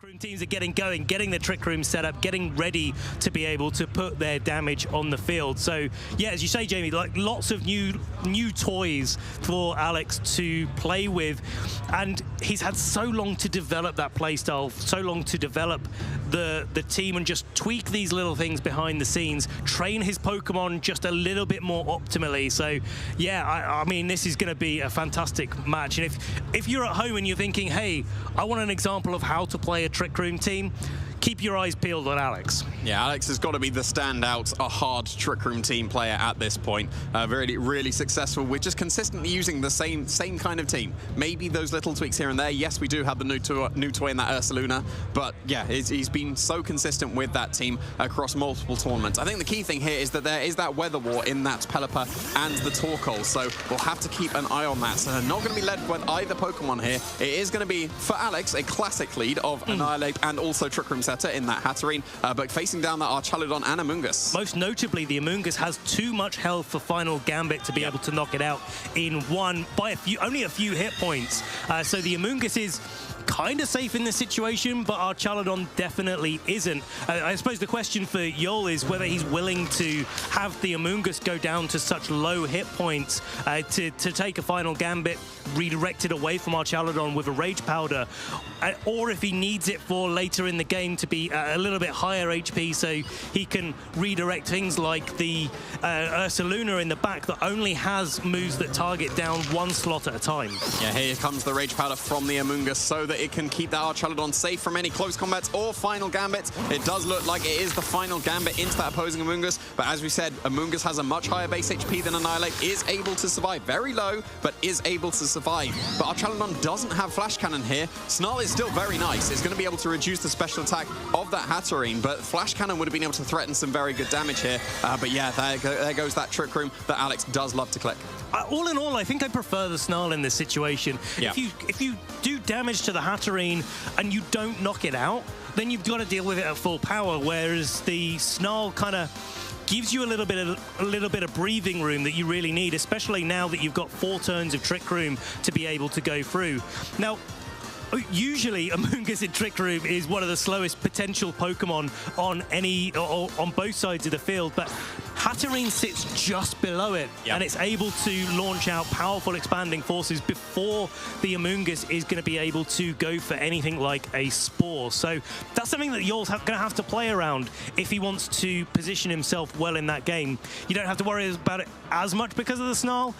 Room teams are getting going, getting the Trick Room set up, getting ready to be able to put their damage on the field. So yeah, as you say, Jamie, like lots of new toys for Alex to play with, and he's had so long to develop that playstyle, so long to develop the team and just tweak these little things behind the scenes, train his Pokemon just a little bit more optimally. So yeah, I mean, this is going to be a fantastic match. And if you're at home and you're thinking, hey, I want an example of how to play a Trick Room team, keep your eyes peeled on Alex. Yeah, Alex has got to be the standout, a hard Trick Room team player at this point. Really successful with just consistently using the same kind of team. Maybe those little tweaks here and there. Yes, we do have the new toy in that Ursaluna, but yeah, he's been so consistent with that team across multiple tournaments. I think the key thing here is that there is that weather war in that Pelipper and the Torkoal, so we'll have to keep an eye on that. So not going to be led with either Pokemon here. It is going to be, for Alex, a classic lead of Annihilate and also Trick Room Setter in that Hatterene, but facing down that Archaludon and Amoonguss. Most notably, the Amoonguss has too much health for Final Gambit to be able to knock it out in one by only a few hit points. So the Amoonguss is kind of safe in this situation, but Archaludon definitely isn't. I suppose the question for Yoel is whether he's willing to have the Amoonguss go down to such low hit points to take a Final Gambit, redirect it away from Archaludon with a Rage Powder, or if he needs it for later in the game to be a little bit higher HP so he can redirect things like the Ursaluna in the back that only has moves that target down one slot at a time. Yeah, here comes the Rage Powder from the Amoonguss so that it can keep that Archaludon safe from any close combats or Final Gambits. It does look like it is the Final Gambit into that opposing Amoonguss, but as we said, Amoonguss has a much higher base HP than Annihilate, is able to survive. Very low, but is able to survive. But Archaludon doesn't have Flash Cannon here. Snarl is still very nice. It's going to be able to reduce the special attack of that Hatterene, but Flash Cannon would have been able to threaten some very good damage here. But yeah, there goes that Trick Room that Alex does love to click. All in all, I think I prefer the Snarl in this situation. Yeah. If you do damage to the Hatterene and you don't knock it out, then you've got to deal with it at full power, whereas the Snarl kind of gives you a little bit of breathing room that you really need, especially now that you've got 4 turns of Trick Room to be able to go through. Now, usually Amoonguss in Trick Room is one of the slowest potential Pokemon on on both sides of the field, but Hatterene sits just below it, and it's able to launch out powerful expanding forces before the Amoonguss is going to be able to go for anything like a Spore. So that's something that Yoel's going to have to play around if he wants to position himself well in that game. You don't have to worry about it as much because of the Snarl,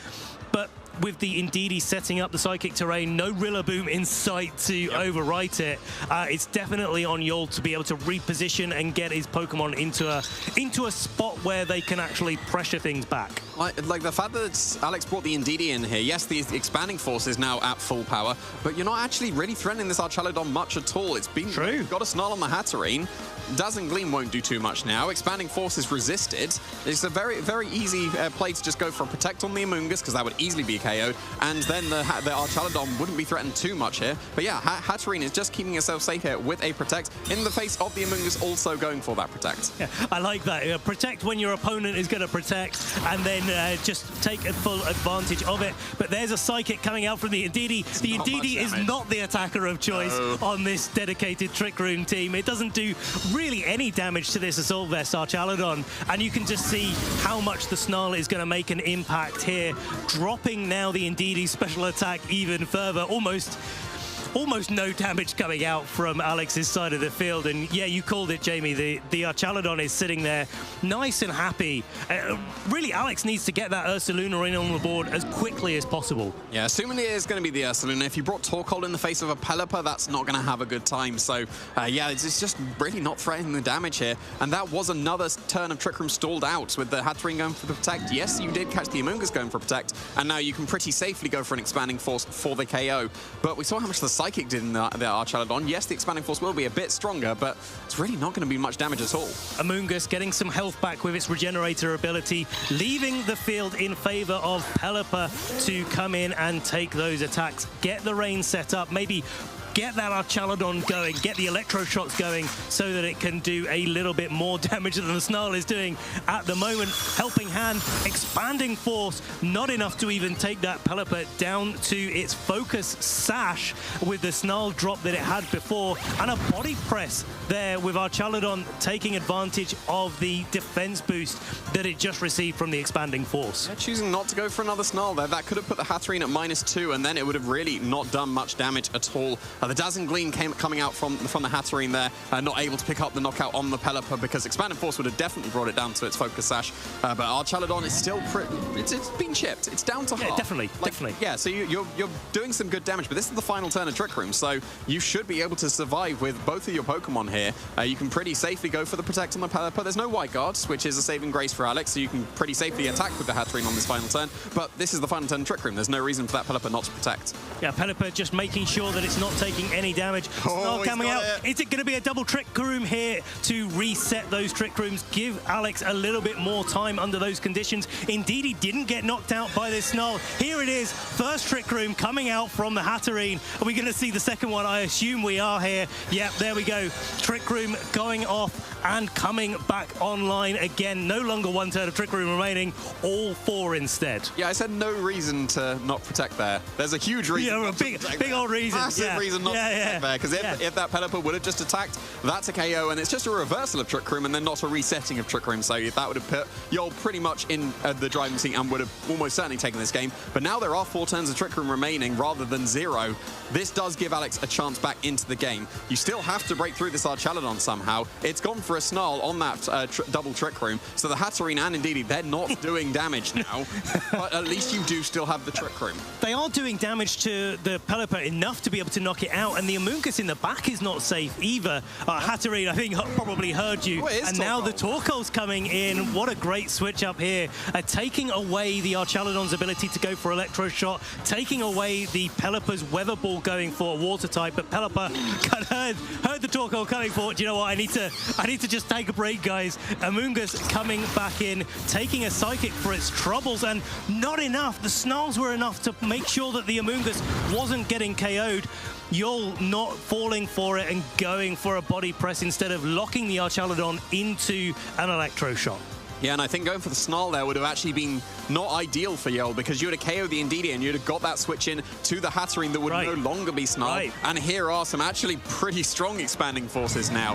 but with the Indeedee setting up the Psychic Terrain, no Rillaboom in sight to overwrite it, it's definitely on Yoel to be able to reposition and get his Pokemon into a spot where they can actually pressure things back. Like the fact that Alex brought the Indeedee in here, yes, the expanding force is now at full power, but you're not actually really threatening this Archaludon much at all. It's been true. You've got a Snarl on the Hatterene. Dazzling Gleam won't do too much now. Expanding Force is resisted. It's a very easy play to just go for a Protect on the Amoonguss, because that would easily be KO'd, and then the Archaludon wouldn't be threatened too much here. But yeah, Hatterene is just keeping herself safe here with a Protect in the face of the Amoonguss also going for that Protect. Yeah, I like that. Protect when your opponent is going to protect, and then just take a full advantage of it. But there's a Psychic coming out from the Indeedee. The Indeedee is not the attacker of choice on this dedicated Trick Room team. It doesn't do really any damage to this Assault Vest Archaludon, and you can just see how much the Snarl is going to make an impact here, dropping now the Indeedee special attack even further. Almost no damage coming out from Alex's side of the field. And yeah, you called it, Jamie. The Archaludon is sitting there nice and happy. Really, Alex needs to get that Ursaluna in on the board as quickly as possible. Yeah, assuming it is going to be the Ursaluna. If you brought Torkoal in the face of a Pelipper, that's not going to have a good time. So yeah, it's just really not threatening the damage here. And that was another turn of Trick Room stalled out with the Hatterene going for the Protect. Yes, you did catch the Amoonguss going for Protect, and now you can pretty safely go for an Expanding Force for the KO. But we saw how much the Psychic did in the Archaludon. Yes, the Expanding Force will be a bit stronger, but it's really not going to be much damage at all. Amoonguss getting some health back with its Regenerator ability, leaving the field in favor of Pelipper to come in and take those attacks, get the rain set up, maybe get that Archaladon going, get the electro shots going so that it can do a little bit more damage than the Snarl is doing at the moment. Helping hand, expanding force, not enough to even take that Pelipper down to its focus sash with the Snarl drop that it had before, and a body press there with Archaladon taking advantage of the defense boost that it just received from the expanding force. Yeah, choosing not to go for another Snarl there. That could have put the Hatterene at -2, and then it would have really not done much damage at all. The Dazzling Gleam coming out from the Hatterene there, not able to pick up the knockout on the Pelipper because expanding force would have definitely brought it down to its focus sash. But Archaladon is still it's been chipped. It's down to half. Definitely. Yeah, so you're doing some good damage, but this is the final turn of Trick Room, so you should be able to survive with both of your Pokemon here. You can pretty safely go for the Protect on the Pelipper. There's no White Guard, which is a saving grace for Alex, so you can pretty safely attack with the Hatterene on this final turn, but this is the final turn of Trick Room. There's no reason for that Pelipper not to protect. Yeah, Pelipper just making sure that it's not taking any damage. Snarl coming out. Is it going to be a double Trick Room here to reset those Trick Rooms? Give Alex a little bit more time under those conditions. Indeed, he didn't get knocked out by this Snarl. Here it is, first Trick Room coming out from the Hatterene. Are we going to see the second one? I assume we are here. Yep, there we go. Trick Room going off and coming back online again. No longer one turn of Trick Room remaining, all 4 instead. Yeah, I said no reason to not protect there. There's a huge reason. Yeah, a big old reason. Massive reason not to protect there, because if that Pelipper would have just attacked, that's a KO, and it's just a reversal of Trick Room and then not a resetting of Trick Room. So that would have put Yoel pretty much in the driving seat and would have almost certainly taken this game. But now there are 4 turns of Trick Room remaining rather than 0. This does give Alex a chance back into the game. You still have to break through this Archaladon somehow. It's gone for a Snarl on that double Trick Room, so the Hatterene and Indeedee, they're not doing damage now, but at least you do still have the Trick Room. They are doing damage to the Pelipper enough to be able to knock it out, and the Amoonguss in the back is not safe either. Hatterene, I think, probably heard you. And now the Torkoal's coming in. What a great switch up here. Taking away the Archaladon's ability to go for Electro Shot, taking away the Pelipper's Weather Ball going for a Water type, but Pelipper heard the Torkoal coming for. Do you know what? I need to just take a break, guys. Amoonguss coming back in, taking a Psychic for its troubles, and not enough. The Snarls were enough to make sure that the Amoonguss wasn't getting KO'd. Yoel not falling for it and going for a body press instead of locking the Archaladon into an Electro Shot. Yeah, and I think going for the Snarl there would have actually been not ideal for Yoel, because you would have KO'd the Indeedee and you'd have got that switch in to the Hatterene that would no longer be Snarl. And here are some actually pretty strong expanding forces now.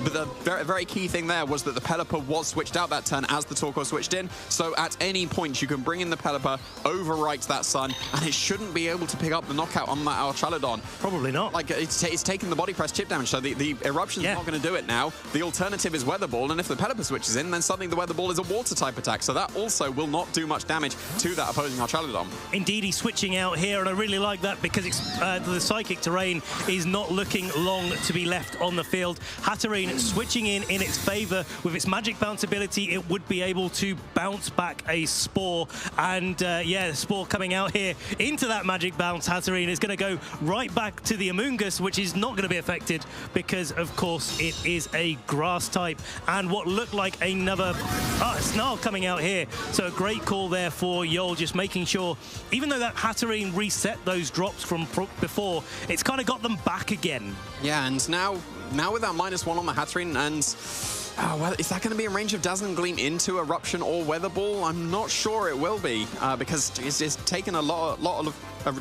But the very key thing there was that the Pelipper was switched out that turn as the Torkoal switched in. So at any point you can bring in the Pelipper, overwrite that Sun, and it shouldn't be able to pick up the knockout on that Archaladon. Probably not. Like, it's taken the body press chip damage, so the Eruption's not going to do it now. The alternative is Weather Ball, and if the Pelipper switches in, then suddenly the Weather Ball is a Water type attack, so that also will not do much damage to that opposing Archaladon. Indeedee switching out here, and I really like that because the Psychic terrain is not looking long to be left on the field. Hatterene switching in its favor with its Magic Bounce ability. It would be able to bounce back a Spore, and yeah, the Spore coming out here into that Magic Bounce. Hatterene is going to go right back to the Amoonguss, which is not going to be affected because, of course, it is a Grass type, and what looked like another Snarl coming out here. So a great call there for Yoel, just making sure, even though that Hatterene reset those drops from before, it's kind of got them back again. Yeah, and now with that -1 on the Hatterene, and well, is that going to be in range of Dazzling Gleam into Eruption or Weather Ball? I'm not sure it will be, because it's taken a lot of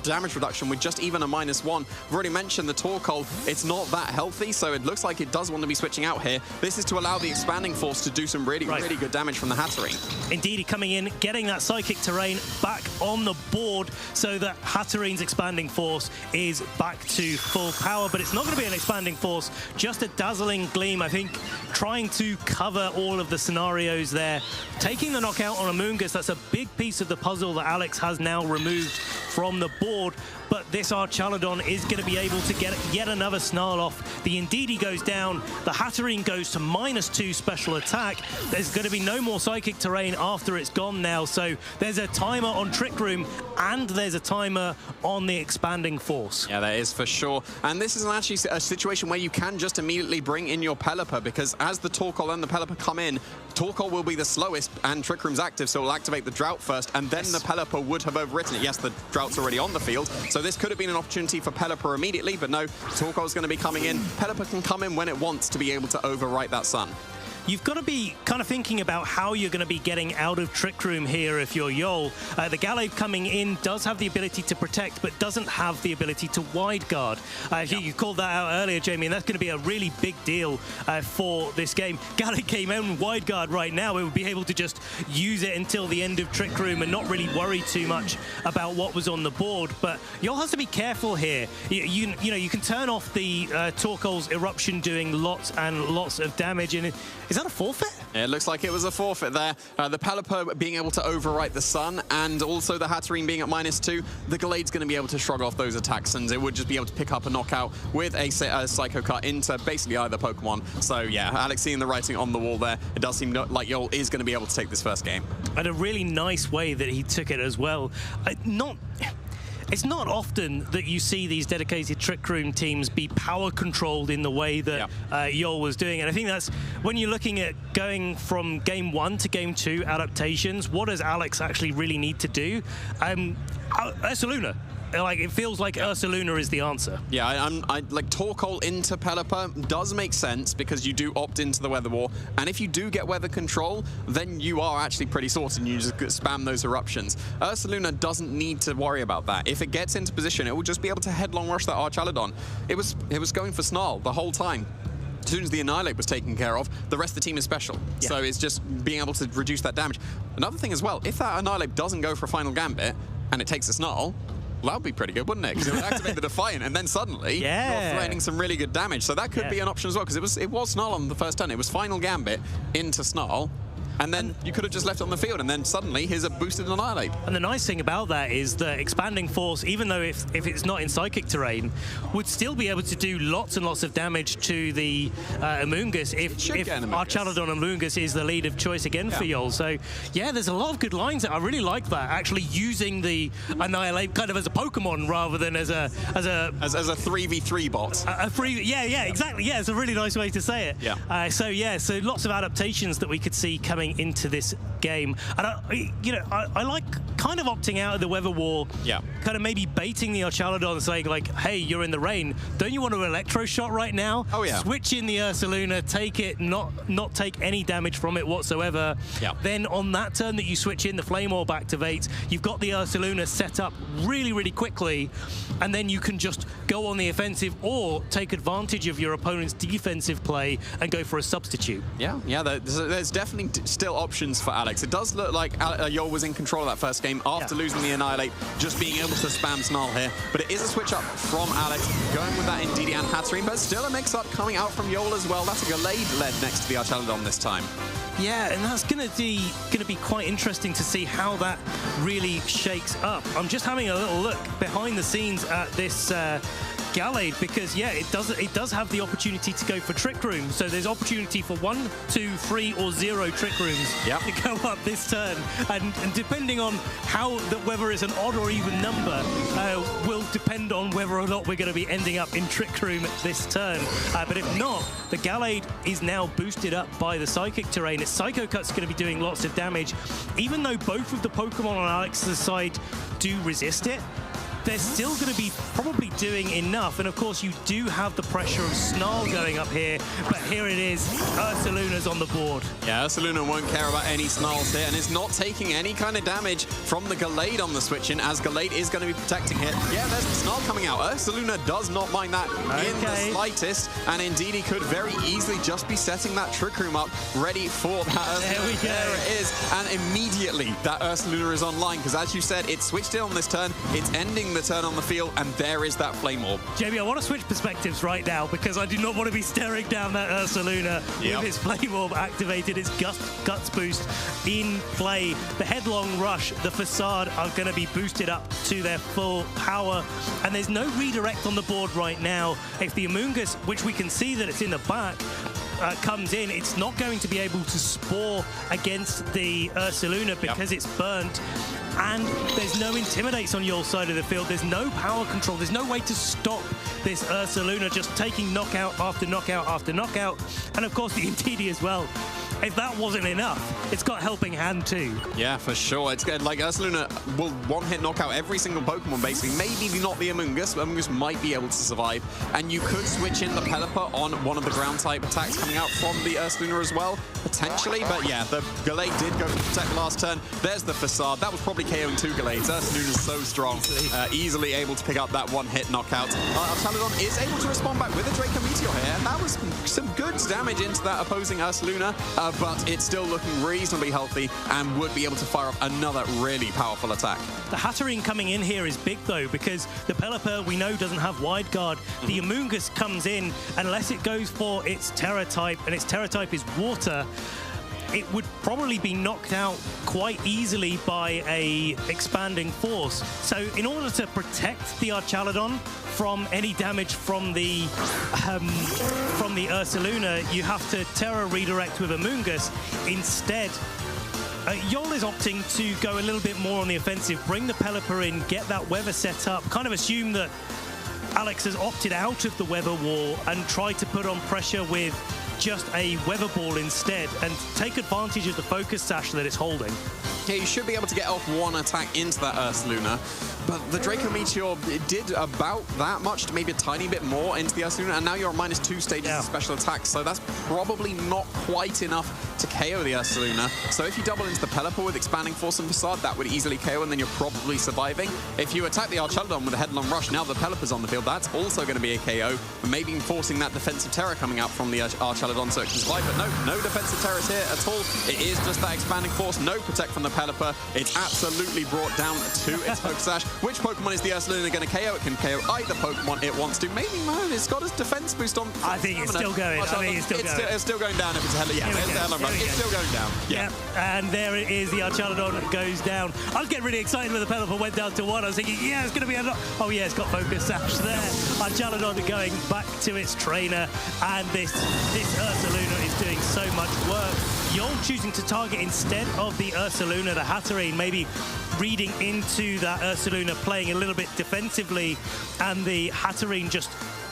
damage reduction with just even a -1. I've already mentioned the Torkoal. It's not that healthy, so it looks like it does want to be switching out here. This is to allow the Expanding Force to do some really good damage from the Hatterene. Indeedee coming in, getting that Psychic terrain back on the board so that Hatterene's Expanding Force is back to full power, but it's not going to be an Expanding Force, just a Dazzling Gleam. I think trying to cover all of the scenarios there. Taking the knockout on Amoonguss, that's a big piece of the puzzle that Alex has now removed from the board, but this Archaladon is going to be able to get yet another Snarl off. The Indeedee goes down, the Hatterene goes to -2 special attack. There's going to be no more Psychic terrain after it's gone now, so there's a timer on Trick Room and there's a timer on the expanding force. Yeah, there is for sure. And this is actually a situation where you can just immediately bring in your Pelipper, because as the Torkoal and the Pelipper come in, Torkoal will be the slowest and Trick Room's active, so it will activate the Drought first, and then the Pelipper would have overwritten it. Yes, the Drought's already on the field, so this could have been an opportunity for Pelipper immediately, but no, Torkoal's going to be coming in. Pelipper can come in when it wants to be able to overwrite that Sun. You've got to be kind of thinking about how you're going to be getting out of Trick Room here if you're Yoel. The Gallade coming in does have the ability to protect, but doesn't have the ability to wide guard. You called that out earlier, Jamie, and that's going to be a really big deal for this game. Gallade came in wide guard right now. It would be able to just use it until the end of Trick Room and not really worry too much about what was on the board. But Yoel has to be careful here. You know, you can turn off the Torkoal's Eruption doing lots and lots of damage. And is that a forfeit? It looks like it was a forfeit there. The Pelipper being able to overwrite the Sun, and also the Hatterene being at -2, the Gallade's going to be able to shrug off those attacks, and it would just be able to pick up a knockout with a Psycho Cut into basically either Pokemon. So yeah, Alex seeing the writing on the wall there, it does seem like Yoel is going to be able to take this first game. And a really nice way that he took it as well. It's not often that you see these dedicated Trick Room teams be power controlled in the way that Yoel was doing. And I think that's when you're looking at going from game 1 to game 2 adaptations, what does Alex actually really need to do? Ursaluna. Like, it feels like Ursaluna is the answer. Yeah, I like Torkoal into Pelipper does make sense because you do opt into the Weather War, and if you do get weather control, then you are actually pretty sorted and you just spam those eruptions. Ursaluna doesn't need to worry about that. If it gets into position, it will just be able to headlong rush that Archaludon. It was going for Snarl the whole time. As soon as the Annihilate was taken care of, the rest of the team is special. Yeah. So it's just being able to reduce that damage. Another thing as well, if that Annihilate doesn't go for a final Gambit and it takes a Snarl, well, that would be pretty good, wouldn't it? Because it would activate the Defiant, and then suddenly you're threatening some really good damage. So that could be an option as well, because it was Snarl on the first turn. It was final Gambit into Snarl, and then you could have just left it on the field, and then suddenly here's a boosted Annihilate. And the nice thing about that is that Expanding Force, even though if it's not in Psychic terrain, would still be able to do lots and lots of damage to the Amoonguss if Archaludon Amoonguss is the lead of choice again for Yoel. So yeah, there's a lot of good lines. I really like that, actually using the Annihilate kind of as a Pokemon rather than as a 3v3 bot. Exactly. Yeah, it's a really nice way to say it. Yeah. So lots of adaptations that we could see coming into this game. And I like kind of opting out of the Weather War, kind of maybe baiting the Archaludon, saying like, hey, you're in the rain, don't you want to Electro Shot right now? Oh yeah. Switch in the Ursaluna, take it, not take any damage from it whatsoever. Then on that turn that you switch in, the Flame Orb activates, you've got the Ursaluna set up really, really quickly, and then you can just go on the offensive or take advantage of your opponent's defensive play and go for a substitute. Yeah, there's definitely still options for Alex. It does look like Yoel was in control of that first game after losing the Annihilate, just being able to spam Snarl here. But it is a switch up from Alex, going with that Indeedee and Hatterene, but still a mix-up coming out from Yoel as well. That's a Gallade led next to the Archaludon this time. Yeah, and that's going to be quite interesting to see how that really shakes up. I'm just having a little look behind the scenes at this Gallade, because it does have the opportunity to go for Trick Room. So there's opportunity for 1, 2, 3, or 0 Trick Rooms to go up this turn, and depending on whether it's an odd or even number will depend on whether or not we're going to be ending up in Trick Room this turn. But if not, the Gallade is now boosted up by the Psychic terrain. Its Psycho Cut's going to be doing lots of damage, even though both of the Pokemon on Alex's side do resist it. They're still going to be probably doing enough, and of course you do have the pressure of Snarl going up here, but here it is, Ursaluna's on the board. Yeah, Ursaluna won't care about any Snarls here, and is not taking any kind of damage from the Gallade on the switch-in, as Gallade is going to be protecting it. Yeah, there's the Snarl coming out. Ursaluna does not mind that in the slightest, and indeed he could very easily just be setting that Trick Room up, ready for that Ursaluna. There we go. There it is, and immediately that Ursaluna is online, because as you said, it switched in on this turn, it's ending the turn on the field, and there is that Flame Orb. Jamie, I want to switch perspectives right now, because I do not want to be staring down that Ursaluna with his Flame Orb activated, its Guts boost in play. The Headlong Rush, the Facade are going to be boosted up to their full power, and there's no redirect on the board right now. If the Amoonguss, which we can see that it's in the back, comes in, it's not going to be able to spore against the Ursaluna because it's burnt. And there's no intimidates on your side of the field. There's no power control. There's no way to stop this Ursaluna just taking knockout after knockout after knockout. And of course the Indeedee as well. If that wasn't enough, it's got Helping Hand too. Yeah, for sure. It's good. Like, Ursaluna will one-hit knockout every single Pokemon, basically. Maybe not the Amoonguss, but Amoonguss might be able to survive. And you could switch in the Pelipper on one of the ground-type attacks coming out from the Ursaluna as well, potentially. But yeah, the Gallade did go for Protect last turn. There's the Facade. That was probably KOing 2 Gallades. Ursaluna's so strong, easily able to pick up that one-hit knockout. Saladon is able to respond back with a Draco Meteor here, and that was some good damage into that opposing Ursaluna. But it's still looking reasonably healthy and would be able to fire off another really powerful attack. The Hatterene coming in here is big though, because the Pelipper we know doesn't have Wide Guard. The Amoonguss comes in, unless it goes for its Terra type, and its Terra type is Water, it would probably be knocked out quite easily by a Expanding Force. So in order to protect the Archaludon from any damage from the Ursaluna, you have to Terra Redirect with Amoonguss. Instead, Yoel is opting to go a little bit more on the offensive, bring the Pelipper in, get that Weather set up, kind of assume that Alex has opted out of the Weather Wall and try to put on pressure with just a Weather Ball instead and take advantage of the Focus Sash that it's holding. Yeah, you should be able to get off one attack into that Ursaluna, but the Draco Meteor did about that much, maybe a tiny bit more into the Ursaluna, and now you're on -2 stages of special attacks, so that's probably not quite enough to KO the Ursaluna. So if you double into the Pelipper with Expanding Force and Facade, that would easily KO, and then you're probably surviving. If you attack the Archaludon with a Headlong Rush, now the Pelipper's on the field, that's also going to be a KO, maybe forcing that defensive Terror coming out from the Archaludon so it can survive, but no defensive Terrors here at all. It is just that Expanding Force, no Protect from the Pelipper. It's absolutely brought down to its Focus Sash. Which Pokemon is the Ursaluna going to KO? It can KO either Pokemon it wants to. Maybe, man, it's got its defense boost on. I think it's still going. It's still going down if it's a Headlong Rush. It's still going down. Yeah. And there it is, the Archaludon goes down. I was getting really excited when the Pelipper went down to 1. I was thinking, yeah, it's going to be a... Oh, yeah, it's got Focus Sash there. Archaludon going back to its trainer, and this Ursaluna is doing so much work. Yoel choosing to target instead of the Ursaluna, the Hatterene, maybe reading into that Ursaluna, playing a little bit defensively, and the Hatterene just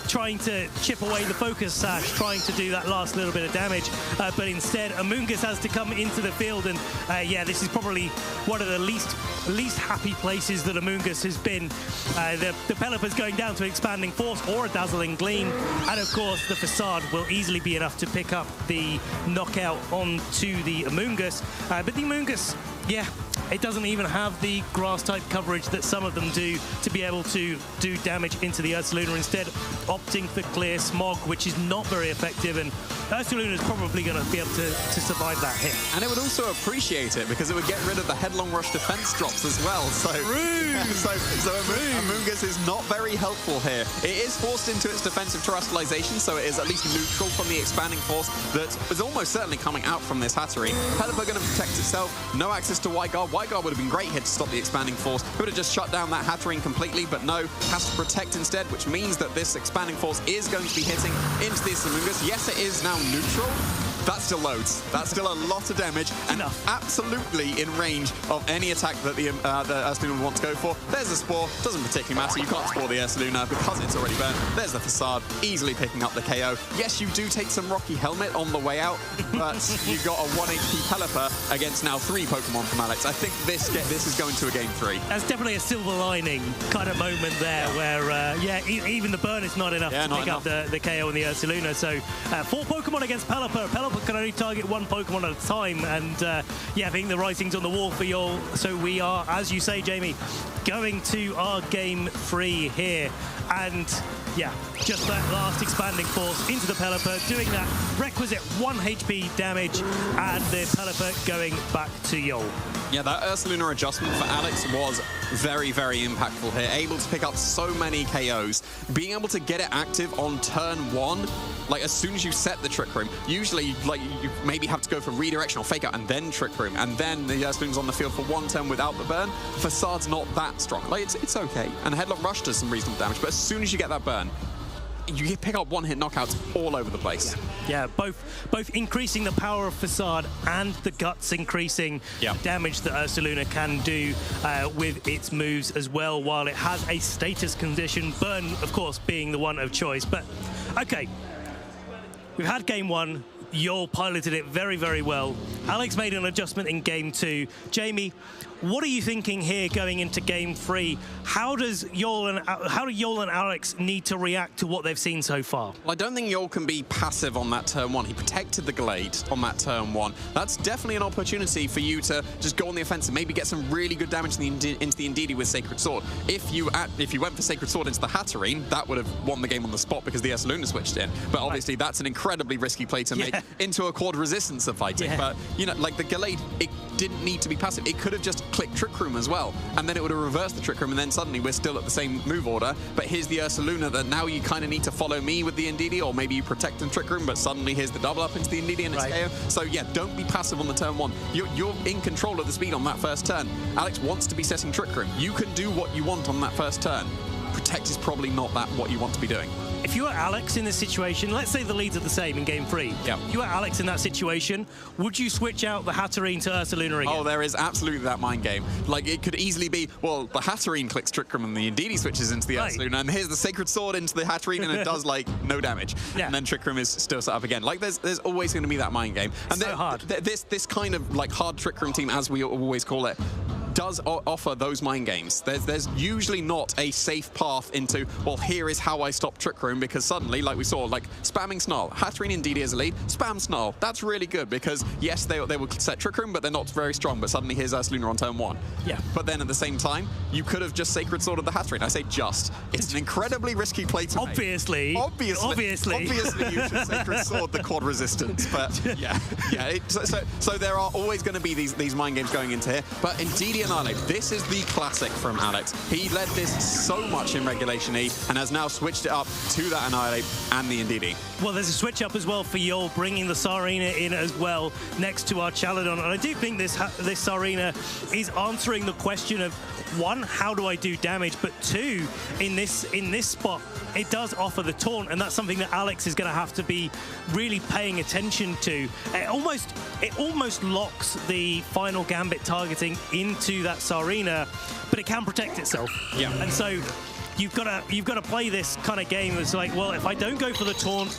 trying to chip away the Focus Sash, trying to do that last little bit of damage. But instead, Amoonguss has to come into the field, and yeah, this is probably one of the least happy places that Amoonguss has been. The Pelipper's going down to Expanding Force or a Dazzling Gleam, and of course the Facade will easily be enough to pick up the knockout onto the Amoonguss. But the Amoonguss, yeah, it doesn't even have the Grass-type coverage that some of them do to be able to do damage into the Ursaluna. Instead, opting for Clear Smog, which is not very effective, and Ursaluna is probably going to be able to survive that hit. And it would also appreciate it because it would get rid of the Headlong Rush defense drops as well. So Amoonguss is not very helpful here. It is forced into its defensive terrestrialization, so it is at least neutral from the Expanding Force that is almost certainly coming out from this Hatterene. Pelipper going to protect itself, no access to Wide Guard. Wide Guard would have been great here to stop the Expanding Force. It would have just shut down that Hatterene completely, but no, has to protect instead, which means that this Expanding Force is going to be hitting into this Amoonguss. Yes, it is now neutral. That's still loads. That's still a lot of damage, and absolutely in range of any attack that the Ursaluna wants to go for. There's a Spore. Doesn't particularly matter. You can't Spore the Ursaluna because it's already burnt. There's the Facade, easily picking up the KO. Yes, you do take some Rocky Helmet on the way out, but you got a 1 HP Pelipper against now 3 Pokemon from Alex. I think this is going to a game 3. That's definitely a silver lining kind of moment there, where even the burn is not enough to pick up the KO on the Ursaluna. So 4 Pokemon against Pelipper. Pelipper can only target 1 Pokemon at a time, and yeah, I think the writing's on the wall for Yoel. So we are, as you say, Jamie, going to our game 3 here, and yeah, just that last Expanding Force into the Pelipper, doing that requisite 1 HP damage, and the Pelipper going back to Yoel. Yeah, that Ursaluna adjustment for Alex was very, very impactful here. Able to pick up so many KOs. Being able to get it active on turn 1, like as soon as you set the Trick Room, usually like you maybe have to go for redirection or fake out and then Trick Room, and then the Ursaluna's on the field for 1 turn without the burn. Facade's not that strong. Like it's okay. And Headlong Rush does some reasonable damage, but as soon as you get that burn, you pick up one-hit knockouts all over the place. Yeah, both increasing the power of Facade and the guts increasing damage that Ursaluna can do with its moves as well, while it has a status condition, Burn, of course, being the one of choice. But, okay, we've had game 1. Yoel piloted it very, very well. Alex made an adjustment in game 2. Jamie, what are you thinking here going into game 3? How do Yoel and Alex need to react to what they've seen so far? Well, I don't think Yoel can be passive on that turn 1. He protected the Glade on that turn 1. That's definitely an opportunity for you to just go on the offensive, maybe get some really good damage into the Ndidi with Sacred Sword. If you went for Sacred Sword into the Hatterene, that would have won the game on the spot because the Ursaluna switched in. But obviously, that's an incredibly risky play to make into a quad resistance of fighting. But, you know, like the Glade, it didn't need to be passive. It could have just clicked Trick Room as well, and then it would have reversed the Trick Room, and then suddenly we're still at the same move order. But here's the Ursaluna that now you kind of need to follow me with the Ndidi, or maybe you protect and Trick Room, but suddenly here's the double up into the Ndidi and it's KO. So yeah, don't be passive on the turn 1. You're in control of the speed on that first turn. Alex wants to be setting Trick Room. You can do what you want on that first turn. Protect is probably not what you want to be doing. If you were Alex in this situation, let's say the leads are the same in game 3. If you were Alex in that situation, would you switch out the Hatterene to Ursaluna again? Oh, there is absolutely that mind game. Like, it could easily be, well, the Hatterene clicks Trick Room and the Ndidi switches into the Ursaluna, and here's the Sacred Sword into the Hatterene, and it does, like, no damage. And then Trick Room is still set up again. Like, there's always going to be that mind game. And so hard. This kind of, like, hard Trick Room team, as we always call it, does offer those mind games. There's usually not a safe path into, well, here is how I stop Trick Room, because suddenly, like we saw, like spamming Snarl, Hatterene and Ndidi as a lead, spam Snarl. That's really good because, yes, they will set Trick Room, but they're not very strong. But suddenly here's Ursaluna on turn 1. But then at the same time, you could have just Sacred Sword of the Hatterene. I say just. It's an incredibly risky play to make. Obviously you should Sacred Sword the quad resistance. But so there are always going to be these mind games going into here. But Ndidi and Alex, this is the classic from Alex. He led this so much in Regulation E and has now switched it up to that Annihilate and the Ndidi. Well, there's a switch up as well for Yoel, bringing the Tsarina in as well next to our Chaladon. And I do think this Tsarina is answering the question of, 1, how do I do damage? But 2, in this spot, it does offer the taunt, and that's something that Alex is going to have to be really paying attention to. It almost locks the final Gambit targeting into that Tsarina, but it can protect itself. And so you've got to play this kind of game. It's like, well, if I don't go for the taunt,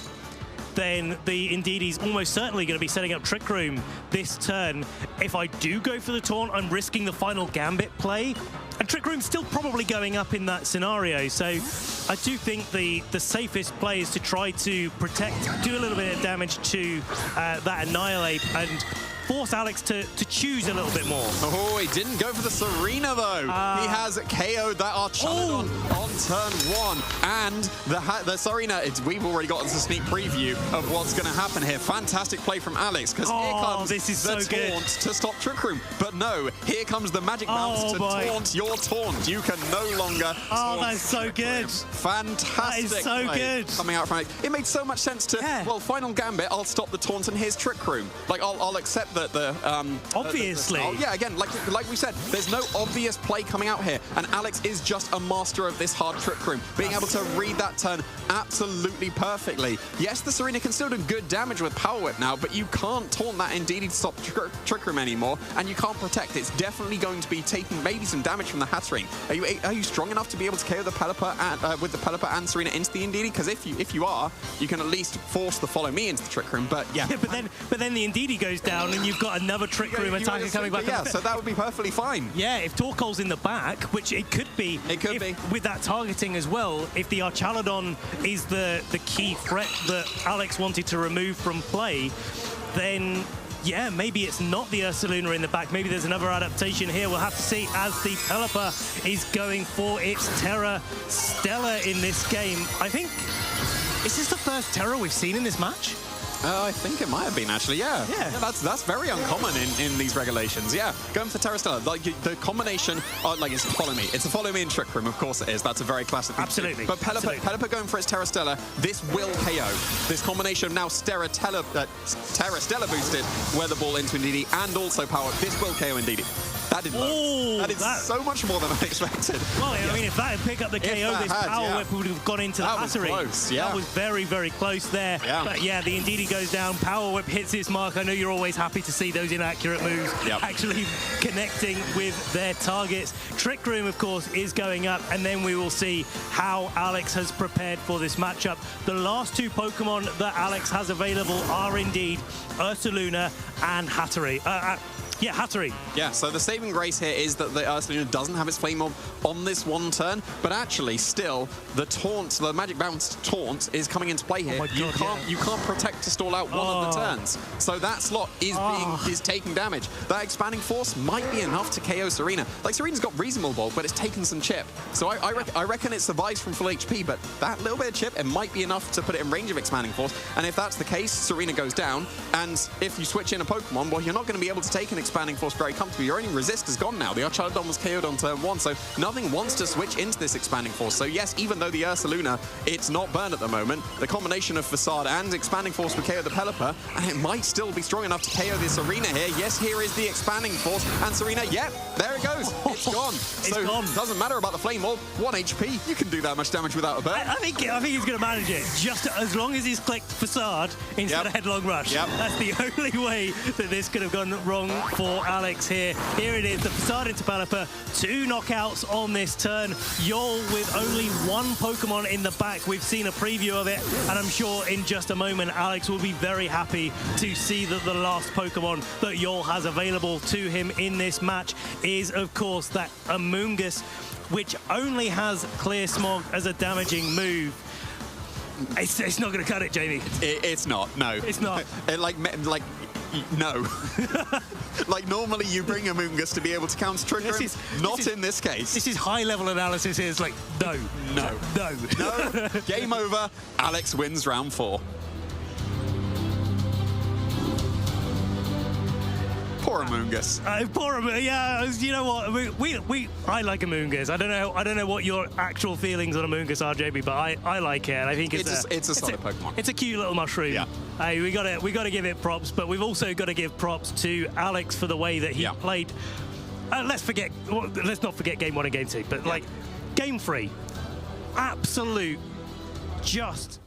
then the Ndidi's almost certainly going to be setting up Trick Room this turn. If I do go for the taunt, I'm risking the final Gambit play. And Trick Room's still probably going up in that scenario. So I do think the safest play is to try to protect, do a little bit of damage to that Annihilate, and force Alex to choose a little bit more. Oh, he didn't go for the Tsarina, though. He has KO'd that Archaladon on turn 1. And the Tsarina, we've already gotten a sneak preview of what's going to happen here. Fantastic play from Alex, because here comes the taunt to stop Trick Room. But no, here comes the magic bounce to taunt your taunt. You can no longer taunt that's so good. Fantastic. That is so good. Coming out from Alex. It made so much sense to, well, final Gambit, I'll stop the taunt, and here's Trick Room. Like, I'll accept obviously. Again, like we said, there's no obvious play coming out here, and Alex is just a master of this hard Trick Room, being able to read that turn absolutely perfectly. Yes, the Tsarina can still do good damage with Power Whip now, but you can't taunt that Ndidi to stop Trick Room anymore, and you can't protect. It's definitely going to be taking maybe some damage from the Hatterene. Are you strong enough to be able to KO the Pelipper with the Pelipper and Tsarina into the Ndidi? Because if you are, you can at least force the Follow Me into the Trick Room. But but then the Ndidi goes down, and you've got another Trick Room attacker coming back. So that would be perfectly fine. Yeah, if Torkoal's in the back, which it could be. It could be. With that targeting as well, if the Archaladon is the key threat that Alex wanted to remove from play, then yeah, maybe it's not the Ursaluna in the back. Maybe there's another adaptation here. We'll have to see as the Pelipper is going for its Terra Stella in this game. I think, is this the first Terra we've seen in this match? I think it might have been, actually, yeah. That's very uncommon in these regulations, Going for Terra Stella, like the combination, it's Follow Me. It's a Follow Me in Trick Room, of course it is. That's a very classic thing. Absolutely. But Pelipper going for its Terra Stella, this will KO. This combination of now Terra Stella boosted, Weather Ball into Ndidi, and also Power, this will KO Ndidi. That did Ooh, that is so much more than I expected. Well, I mean, if that had picked up the KO, this power whip would have gone into the battery. That was close, yeah. That was very, very close there. Yeah. But yeah, the Indeedee goes down. Power whip hits its mark. I know you're always happy to see those inaccurate moves actually connecting with their targets. Trick Room, of course, is going up, and then we will see how Alex has prepared for this matchup. The last two Pokemon that Alex has available are indeed Ursaluna and Hatterene. Hatterene. Yeah, so the saving grace here is that the Ursaluna doesn't have its Flame Orb on this one turn, but actually still the taunt, the Magic Bounce taunt is coming into play here. Oh my God, you can't protect to stall out one of the turns. So that slot is taking damage. That Expanding Force might be enough to KO Serena. Like, Serena's got reasonable bulk, but it's taken some chip. So I reckon it survives from full HP, but that little bit of chip, it might be enough to put it in range of Expanding Force. And if that's the case, Serena goes down. And if you switch in a Pokemon, well, you're not going to be able to take an Expanding Force very comfortably. Your only resist is gone now. The Archarodon was KO'd on turn 1, so nothing wants to switch into this Expanding Force. So yes, even though the Ursaluna, it's not burned at the moment, the combination of Facade and Expanding Force would KO the Pelipper, and it might still be strong enough to KO this Serena here. Yes, here is the Expanding Force, and Serena, yep, there it goes. It's gone. It's gone. Doesn't matter about the Flame Orb. 1 HP, you can do that much damage without a burn. I think he's going to manage it, just as long as he's clicked Facade instead of Headlong Rush. That's the only way that this could have gone wrong for Alex here. Here it is, the Facade into Pelipper. 2 knockouts on this turn. Yoel with only 1 Pokemon in the back. We've seen a preview of it, and I'm sure in just a moment Alex will be very happy to see that the last Pokemon that Yoel has available to him in this match is, of course, that Amoonguss, which only has Clear Smog as a damaging move. It's not going to cut it, Jamie. It's not, no. It's not. No. Like, normally you bring Amoonguss to be able to counter Trick Room. Not in this case. This is high-level analysis here. It's like, no. No. Game over. Alex wins round 4. Poor Amoonguss. Poor Amoonguss. Yeah, you know what? I like Amoonguss. I don't know what your actual feelings on Amoonguss are, JB, but I like it. I think it's a solid Pokemon. It's a cute little mushroom. Yeah. We gotta give it props, but we've also got to give props to Alex for the way that he played. Let's not forget game 1 and game 2, but like game 3, absolute, just